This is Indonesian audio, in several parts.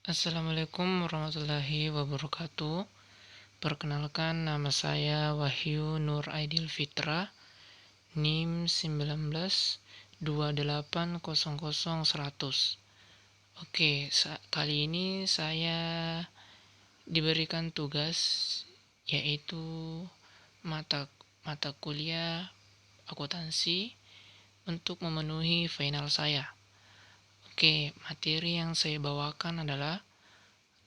Assalamualaikum warahmatullahi wabarakatuh. Perkenalkan, nama saya Wahyu Nur Aidil Fitra, NIM 1928000100. Oke, kali ini saya diberikan tugas yaitu mata mata kuliah akuntansi untuk memenuhi final saya. Oke, materi yang saya bawakan adalah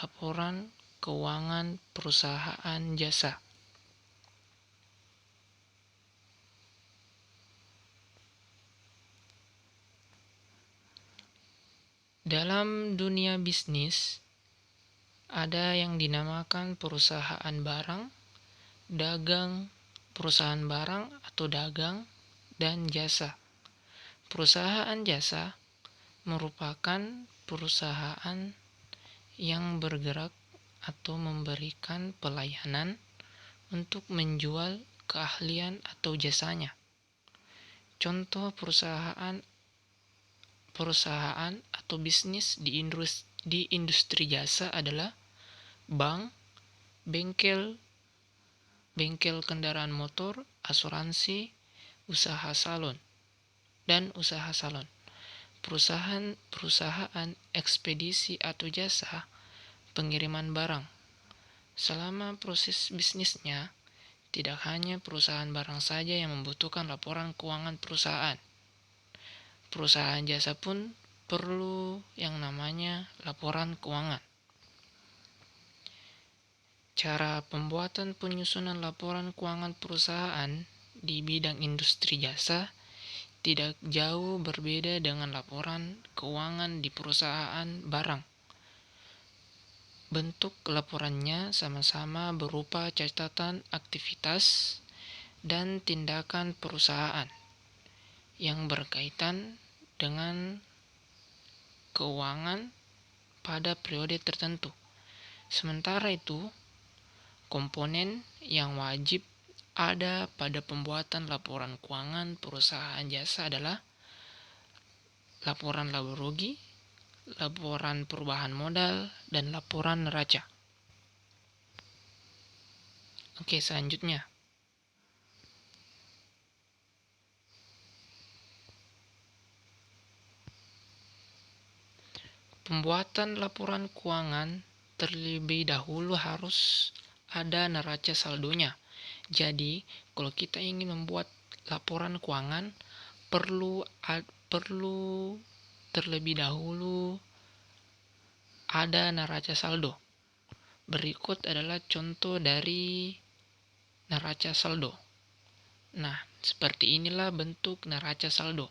laporan keuangan perusahaan jasa. Dalam dunia bisnis, ada yang dinamakan perusahaan barang, dagang, perusahaan barang atau dagang, dan jasa. Perusahaan jasa merupakan perusahaan yang bergerak atau memberikan pelayanan untuk menjual keahlian atau jasanya. Contoh perusahaan atau bisnis di industri jasa adalah bank, bengkel kendaraan motor, asuransi, usaha salon, dan usaha salon. Perusahaan ekspedisi atau jasa pengiriman barang. Selama proses bisnisnya, tidak hanya perusahaan barang saja yang membutuhkan laporan keuangan perusahaan. Perusahaan jasa pun perlu yang namanya laporan keuangan. Cara pembuatan penyusunan laporan keuangan perusahaan di bidang industri jasa tidak jauh berbeda dengan laporan keuangan di perusahaan barang. Bentuk laporannya sama-sama berupa catatan aktivitas dan tindakan perusahaan yang berkaitan dengan keuangan pada periode tertentu. Sementara itu, komponen yang wajib ada pada pembuatan laporan keuangan perusahaan jasa adalah laporan laba rugi, laporan perubahan modal, dan laporan neraca. Oke, selanjutnya. Pembuatan laporan keuangan terlebih dahulu harus ada neraca saldonya. Jadi, kalau kita ingin membuat laporan keuangan, perlu terlebih dahulu ada neraca saldo. Berikut adalah contoh dari neraca saldo. Nah, seperti inilah bentuk neraca saldo.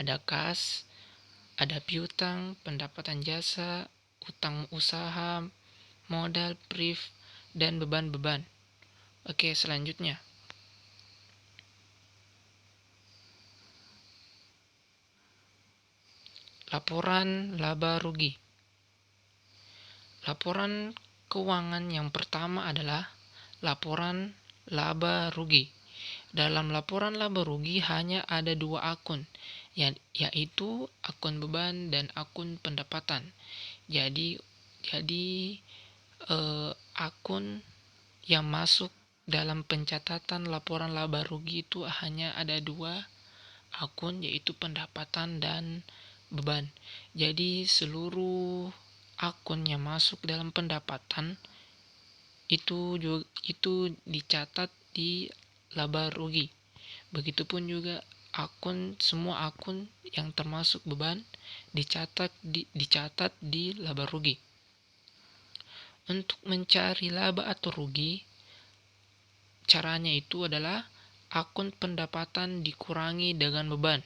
Ada kas, ada piutang, pendapatan jasa, utang usaha, modal, priv, dan beban-beban. Oke, selanjutnya. Laporan laba rugi. Laporan keuangan yang pertama adalah laporan laba rugi. Dalam laporan laba rugi hanya ada dua akun, yaitu akun beban dan akun pendapatan. Jadi akun yang masuk dalam pencatatan laporan laba rugi itu hanya ada dua akun, yaitu pendapatan dan beban. Jadi seluruh akun yang masuk dalam pendapatan itu dicatat di laba rugi. Begitupun juga semua akun yang termasuk beban dicatat di laba rugi. Untuk mencari laba atau rugi, caranya itu adalah akun pendapatan dikurangi dengan beban.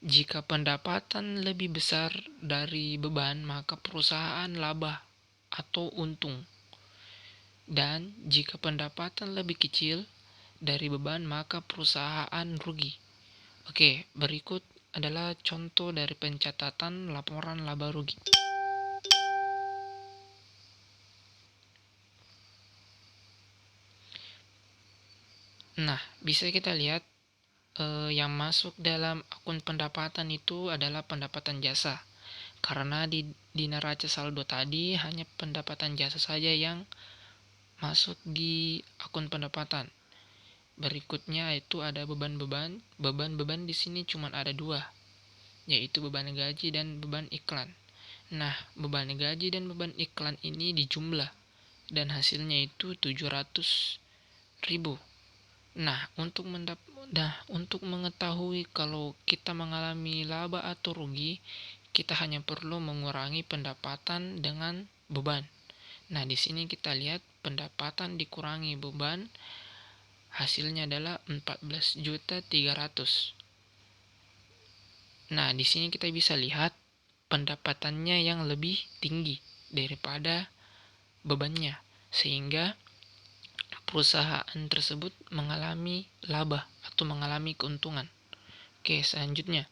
Jika pendapatan lebih besar dari beban, maka perusahaan laba atau untung. Dan jika pendapatan lebih kecil dari beban, maka perusahaan rugi. Oke, berikut adalah contoh dari pencatatan laporan laba rugi. Nah, bisa kita lihat yang masuk dalam akun pendapatan itu adalah pendapatan jasa. Karena di neraca saldo tadi hanya pendapatan jasa saja yang masuk di akun pendapatan. Berikutnya itu ada beban-beban. Beban-beban di sini cuma ada dua, yaitu beban gaji dan beban iklan. Nah, beban gaji dan beban iklan ini dijumlah dan hasilnya itu 700.000. Nah, untuk mengetahui kalau kita mengalami laba atau rugi, kita hanya perlu mengurangi pendapatan dengan beban. Nah, di sini kita lihat pendapatan dikurangi beban, hasilnya adalah 14.300.000. Nah, di sini kita bisa lihat pendapatannya yang lebih tinggi daripada bebannya, sehingga perusahaan tersebut mengalami laba atau mengalami keuntungan. Oke, selanjutnya.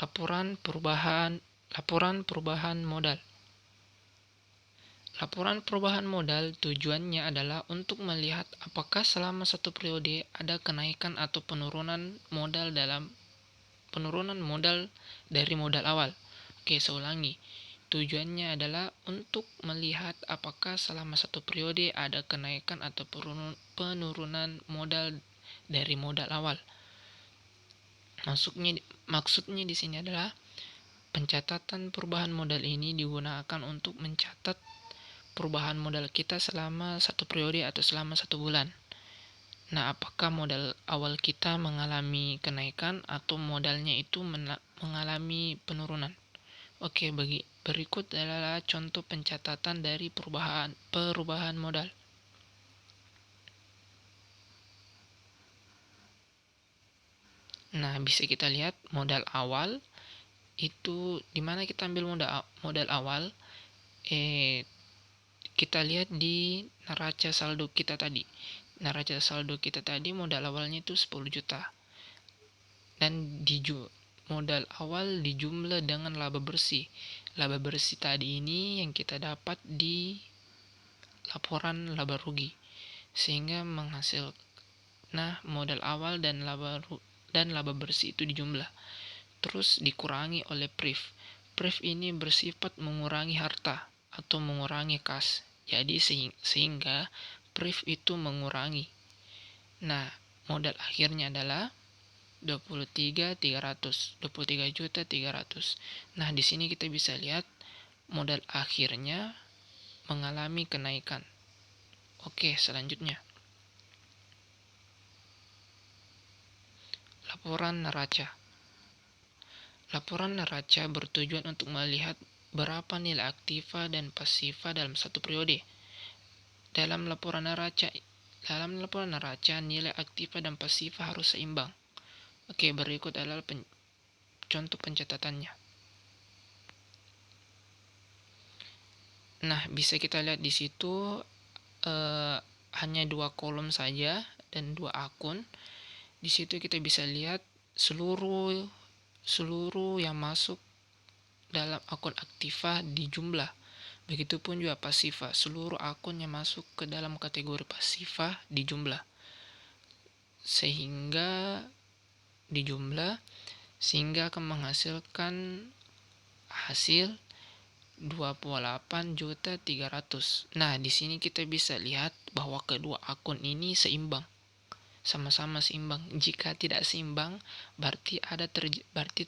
Laporan perubahan modal. Laporan perubahan modal tujuannya adalah untuk melihat apakah selama satu periode ada kenaikan atau penurunan modal dari modal awal. Oke, saya ulangi. Tujuannya adalah untuk melihat apakah selama satu periode ada kenaikan atau penurunan modal dari modal awal. Maksudnya di sini adalah pencatatan perubahan modal ini digunakan untuk mencatat perubahan modal kita selama satu periode atau selama 1 bulan. Nah, apakah modal awal kita mengalami kenaikan atau modalnya itu mengalami penurunan? Oke, berikut adalah contoh pencatatan dari perubahan modal. Nah, bisa kita lihat modal awal itu dimana kita ambil modal awal. Kita lihat di neraca saldo kita tadi. Neraca saldo kita tadi modal awalnya itu 10 juta. Dan modal awal dijumlah dengan laba bersih. Laba bersih tadi ini yang kita dapat di laporan laba rugi. Sehingga modal awal dan laba bersih itu dijumlah. Terus dikurangi oleh PRIF. PRIF ini bersifat mengurangi harta atau mengurangi kas. Jadi sehingga PRIF itu mengurangi. Nah, modal akhirnya adalah 23.300. Nah, di sini kita bisa lihat modal akhirnya mengalami kenaikan. Oke, selanjutnya. Laporan neraca. Laporan neraca bertujuan untuk melihat berapa nilai aktiva dan pasiva dalam satu periode. Dalam laporan neraca, nilai aktiva dan pasiva harus seimbang. Oke, berikut adalah contoh pencatatannya. Nah, bisa kita lihat di situ hanya 2 kolom saja dan 2 akun. Di situ kita bisa lihat seluruh yang masuk dalam akun aktiva dijumlah. Begitupun juga pasiva, seluruh akun yang masuk ke dalam kategori pasiva dijumlah. Sehingga akan menghasilkan hasil 28.300. Nah, di sini kita bisa lihat bahwa kedua akun ini seimbang. Sama-sama seimbang. Jika tidak seimbang, berarti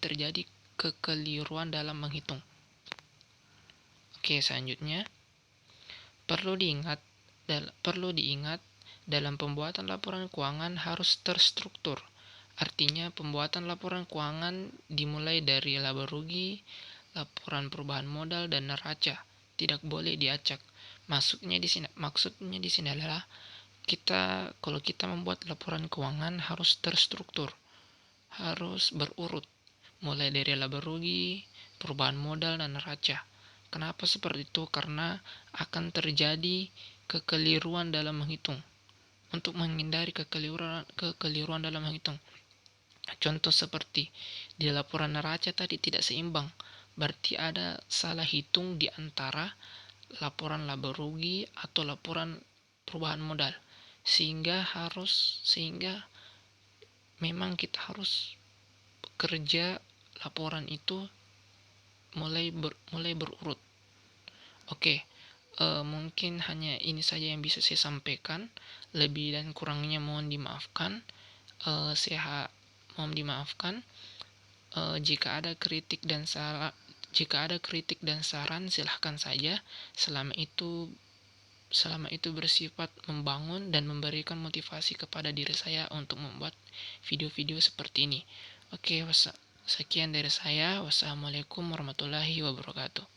terjadi kekeliruan dalam menghitung. Oke, selanjutnya perlu diingat dalam pembuatan laporan keuangan harus terstruktur. Artinya pembuatan laporan keuangan dimulai dari laba rugi, laporan perubahan modal dan neraca. Tidak boleh diacak. Maksudnya di sini adalah kalau kita membuat laporan keuangan harus terstruktur, harus berurut, mulai dari laba rugi, perubahan modal dan neraca. Kenapa seperti itu? Karena akan terjadi kekeliruan dalam menghitung. Untuk menghindari kekeliruan dalam menghitung, contoh seperti di laporan neraca tadi tidak seimbang, berarti ada salah hitung di antara laporan laba rugi atau laporan perubahan modal, sehingga memang kita harus bekerja laporan itu mulai berurut. Oke, mungkin hanya ini saja yang bisa saya sampaikan. Lebih dan kurangnya mohon dimaafkan. Mohon dimaafkan. Jika ada kritik dan saran, silahkan saja. Selama itu bersifat membangun dan memberikan motivasi kepada diri saya untuk membuat video-video seperti ini. Oke, sekian dari saya. Wassalamualaikum warahmatullahi wabarakatuh.